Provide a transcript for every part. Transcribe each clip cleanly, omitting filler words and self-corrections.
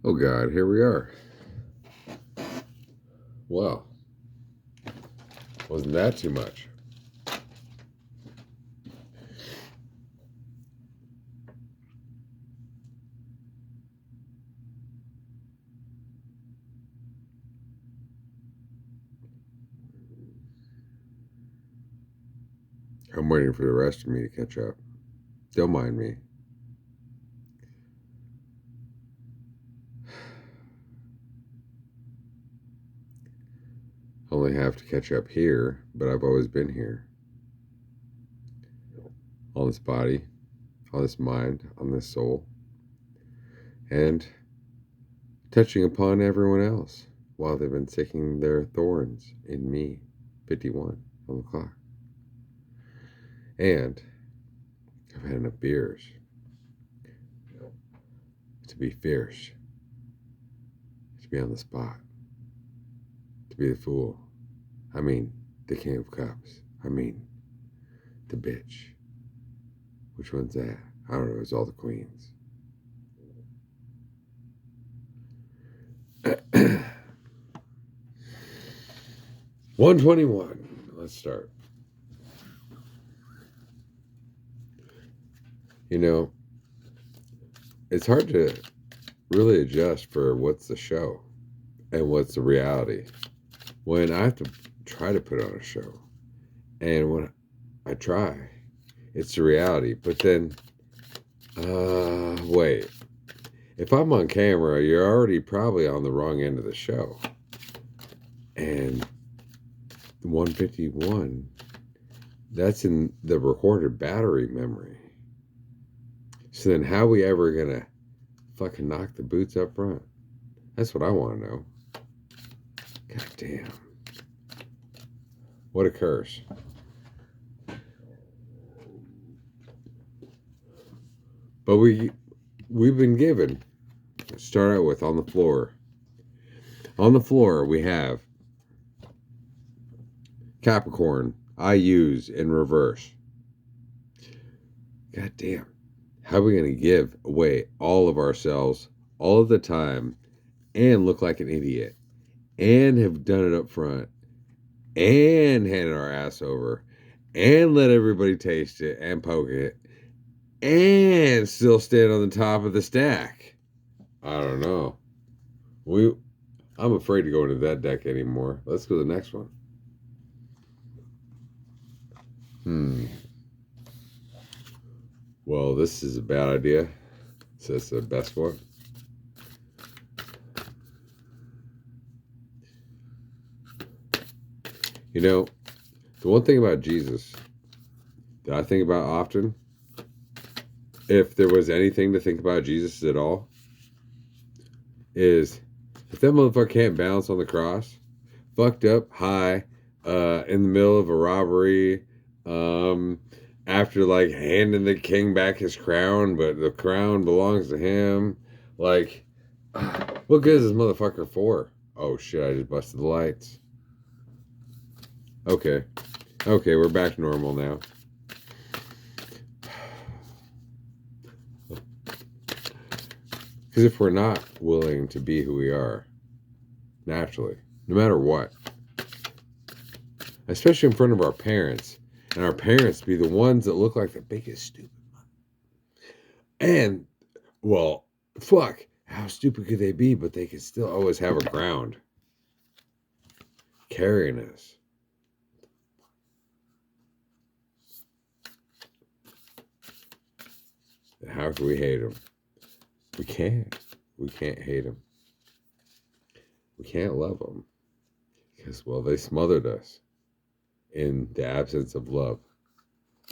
Oh God, here we are. Well, wasn't that too much? I'm waiting for the rest of me to catch up. Don't mind me. Only have to catch up here, but I've always been here. On this body, on this mind, on this soul, and touching upon everyone else while they've been sticking their thorns in me. 51 on the clock. And I've had enough beers to be fierce, to be on the spot, to be the fool. I mean, the king of cups. I mean, the bitch. Which one's that? I don't know. It's all the queens. 121. Let's start. You know, it's hard to really adjust for what's the show and what's the reality when I have to try to put on a show. And when I try, it's the reality. But then, wait. If I'm on camera, you're already probably on the wrong end of the show. And 151, that's in the recorded battery memory. So then how are we ever going to fucking knock the boots up front? That's what I want to know. God damn. What a curse. But we've been given. Let's start out with on the floor. On the floor we have Capricorn. I use in reverse. God damn. How are we going to give away all of ourselves all of the time and look like an idiot and have done it up front and handed our ass over and let everybody taste it and poke it and still stand on the top of the stack? I don't know. I'm afraid to go into that deck anymore. Let's go to the next one. Well, this is a bad idea. So it's the best one. You know, the one thing about Jesus that I think about often, if there was anything to think about Jesus at all, is if that motherfucker can't balance on the cross, fucked up, high, in the middle of a robbery, after like handing the king back his crown, but the crown belongs to him. Like, what good is this motherfucker for? Oh shit, I just busted the lights. Okay, we're back to normal now. Because if we're not willing to be who we are, naturally, no matter what, especially in front of our parents, and our parents be the ones that look like the biggest stupid. And, well, fuck, how stupid could they be? But they could still always have a ground carrying us. And how can we hate them? We can't. We can't hate them. We can't love them. Because, well, they smothered us in the absence of love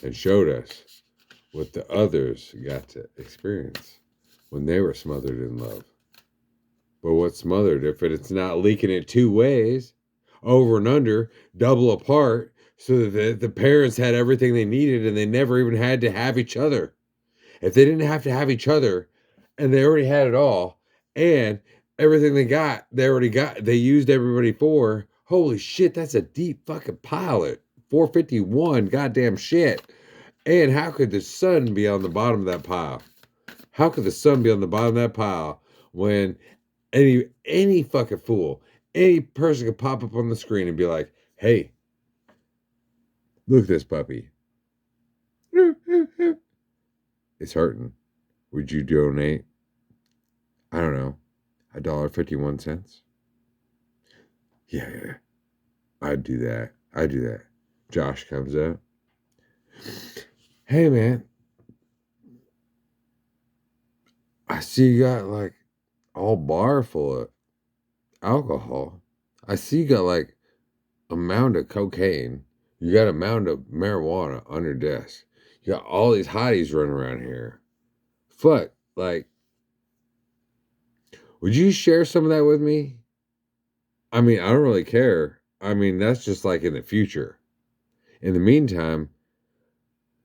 and showed us what the others got to experience when they were smothered in love. But what's smothered if it's not leaking it two ways, over and under, double apart, so that the parents had everything they needed and they never even had to have each other? If they didn't have to have each other and they already had it all and everything they got, they used everybody for, holy shit, that's a deep fucking pilot. 451, goddamn shit. And how could the sun be on the bottom of that pile? How could the sun be on the bottom of that pile when Any fucking fool, any person could pop up on the screen and be like, hey, look at this puppy. It's hurting. Would you donate, I don't know, $1.51? Yeah, I'd do that. I'd do that. Josh comes up. Hey, man, I see you got like all bar full of alcohol. I see you got like a mound of cocaine. You got a mound of marijuana on your desk. You got all these hotties running around here. Fuck, like, would you share some of that with me? I mean, I don't really care. I mean, that's just like in the future. In the meantime,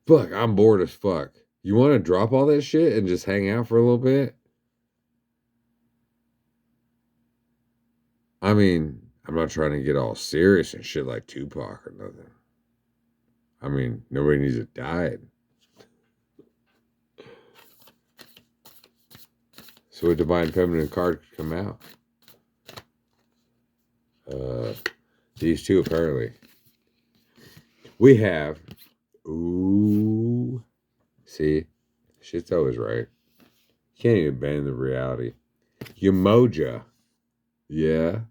fuck, I'm bored as fuck. You want to drop all that shit and just hang out for a little bit? I mean, I'm not trying to get all serious and shit like Tupac or nothing. I mean, nobody needs to die. So a divine feminine card could come out. These two apparently. We have, ooh, see, shit's always right. You can't even bend the reality. Umoja, yeah,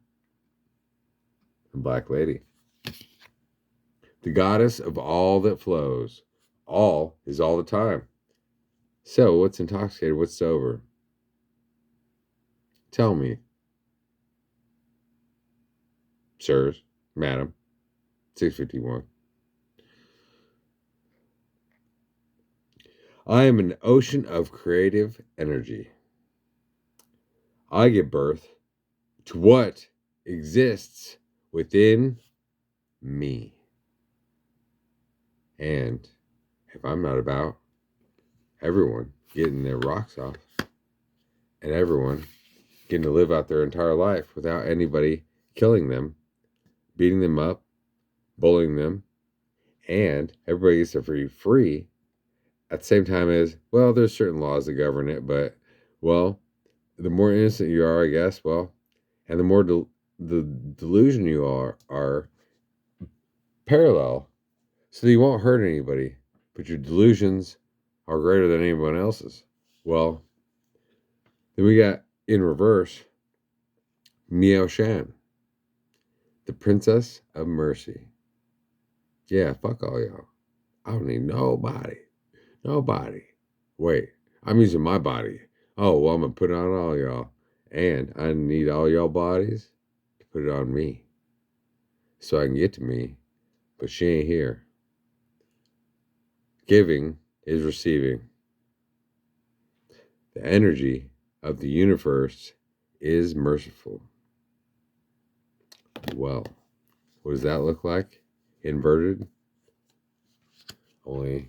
the Black Lady. The goddess of all that flows. All is all the time. So, what's intoxicated? What's sober? Tell me, sirs, madam. 651. I am an ocean of creative energy. I give birth to what exists within me. And if I'm not about everyone getting their rocks off and everyone getting to live out their entire life without anybody killing them, beating them up, bullying them, and everybody gets to be free at the same time as, well, there's certain laws that govern it, but, well, the more innocent you are, I guess, well, and the more the delusion you are parallel, so you won't hurt anybody, but your delusions are greater than anyone else's. Well, then we got in reverse, Miao Shan, the Princess of Mercy. Yeah, fuck all y'all. I don't need nobody. Nobody. Wait, I'm using my body. Oh, well, I'm going to put it on all y'all. And I need all y'all bodies to put it on me. So I can get to me. But she ain't here. Giving is receiving. The energy of the universe is merciful. Well, what does that look like? Inverted? Only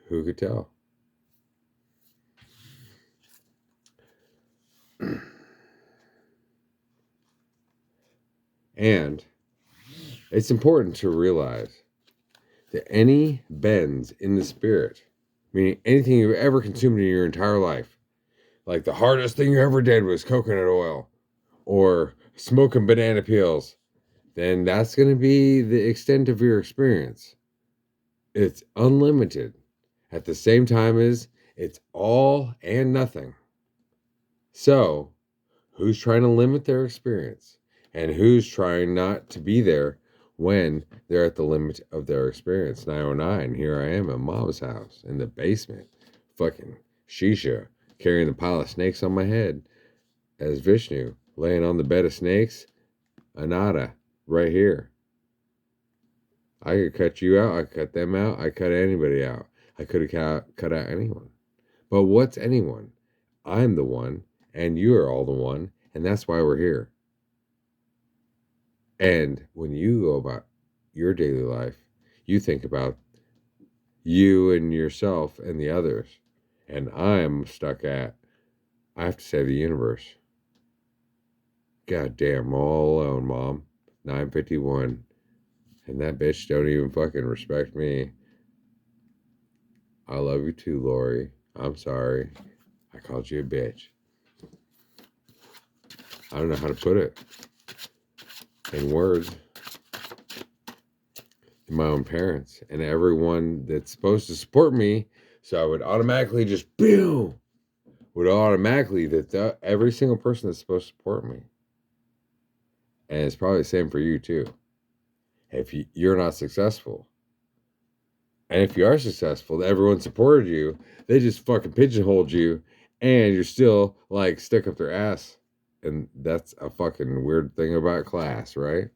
who could tell? And it's important to realize that any bends in the spirit, meaning anything you've ever consumed in your entire life, like the hardest thing you ever did was coconut oil or smoking banana peels, then that's going to be the extent of your experience. It's unlimited. At the same time as it's all and nothing. So, who's trying to limit their experience? And who's trying not to be there when they're at the limit of their experience? 909, here I am at Mom's house in the basement. Fucking shisha, carrying the pile of snakes on my head as Vishnu, laying on the bed of snakes. Anada, right here. I could cut you out, I could cut them out, I cut anybody out. I could have cut out anyone. But what's anyone? I'm the one, and you are all the one, and that's why we're here. And when you go about your daily life, you think about you and yourself and the others. And I'm stuck at, I have to say, the universe. God damn, I'm all alone, Mom. 951. And that bitch don't even fucking respect me. I love you too, Lori. I'm sorry. I called you a bitch. I don't know how to put it in words. My own parents and everyone that's supposed to support me. So I would automatically just boom, every single person that's supposed to support me. And it's probably the same for you too. If you're not successful, and if you are successful, everyone supported you, they just fucking pigeonholed you, and you're still like stuck up their ass. And that's a fucking weird thing about class, right?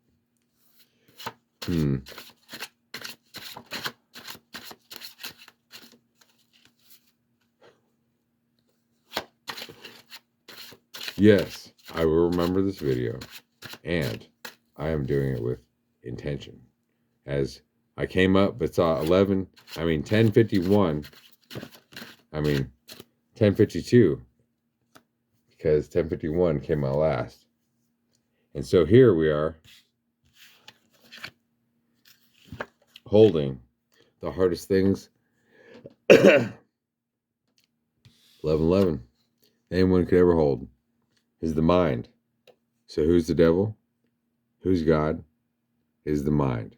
Yes, I will remember this video, and I am doing it with intention. As I came up but saw 1051, 1052, because 1051 came out last. And so here we are, holding the hardest things 1111 anyone could ever hold is the mind. So who's the devil? Who's God? Is the mind.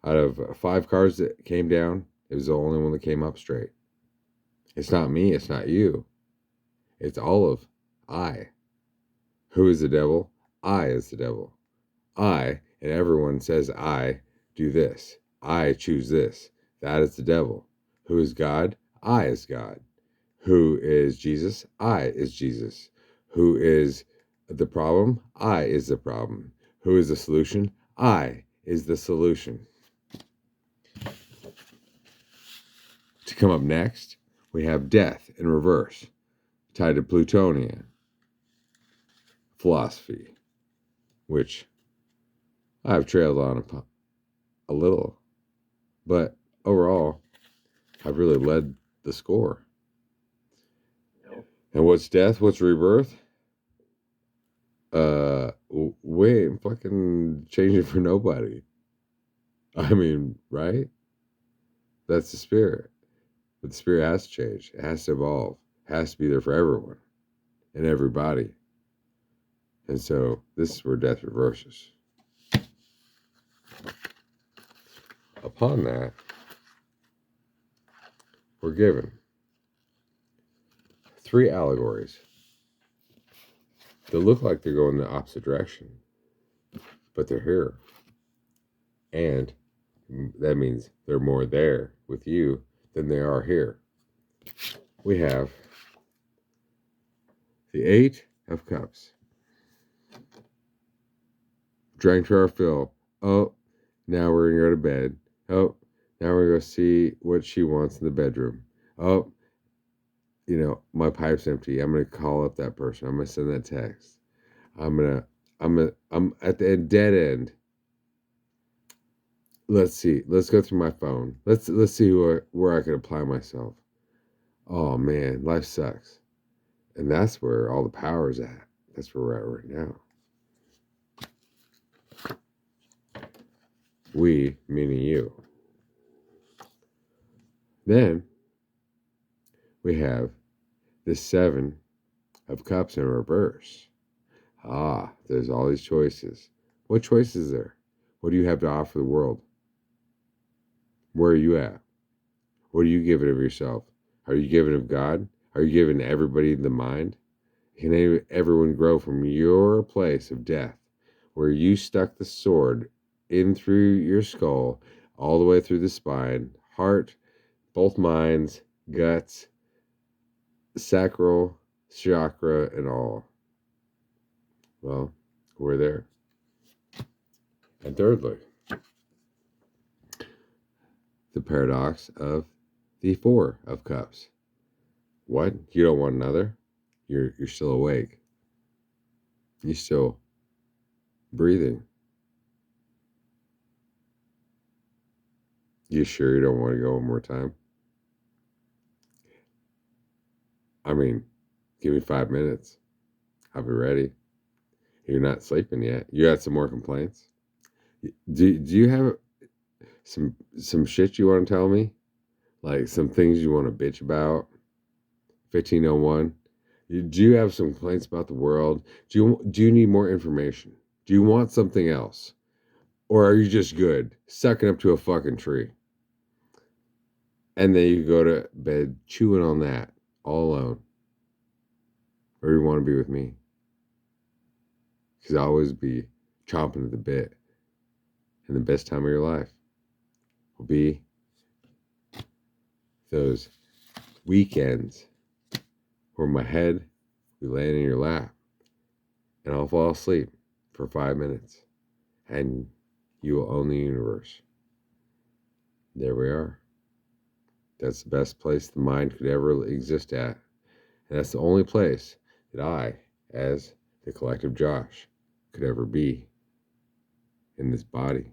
Out of 5 cards that came down, it was the only one that came up straight. It's not me, it's not you. It's all of I. Who is the devil? I is the devil. I, and everyone says I do this. I choose this. That is the devil. Who is God? I is God. Who is Jesus? I is Jesus. Who is the problem? I is the problem. Who is the solution? I is the solution. To come up next, we have death in reverse, tied to Plutonian philosophy, which I've trailed on a little, but overall, I've really led the score. And what's death? What's rebirth? We ain't fucking changing for nobody. I mean, right? That's the spirit. But the spirit has to change. It has to evolve. It has to be there for everyone and everybody. And so this is where death reverses. Upon that, we're given 3 allegories that look like they're going the opposite direction, but they're here. And that means they're more there with you than they are here. We have the 8 of Cups. Drank to our fill. Oh, now we're going to go to bed. Oh, now we're going to go see what she wants in the bedroom. Oh, my pipe's empty. I'm going to call up that person. I'm going to send that text. I'm at the dead end. Let's see. Let's go through my phone. Let's see where I can apply myself. Oh man, life sucks. And that's where all the power is at. That's where we're at right now. We, meaning you. Then we have the 7 of Cups in reverse. There's all these choices. What choices is there? What do you have to offer the world? Where are you at? What are you giving of yourself? Are you giving of God? Are you giving everybody the mind? Can everyone grow from your place of death, where you stuck the sword in through your skull, all the way through the spine, heart, both minds, guts, sacral, chakra, and all? Well, we're there. And thirdly, the paradox of the 4 of Cups. What? You don't want another? You're still awake. You're still breathing. You sure you don't want to go one more time? I mean, give me 5 minutes. I'll be ready. You're not sleeping yet. You got some more complaints? Do you have some shit you want to tell me? Like some things you want to bitch about? 1501. Do you have some complaints about the world? Do you need more information? Do you want something else? Or are you just good, sucking up to a fucking tree? And then you go to bed chewing on that all alone. Or you want to be with me? Because I'll always be chomping at the bit. And the best time of your life will be those weekends where my head will be laying in your lap and I'll fall asleep for 5 minutes and you will own the universe. There we are. That's the best place the mind could ever exist at. And that's the only place that I, as the collective Josh, could ever be in this body.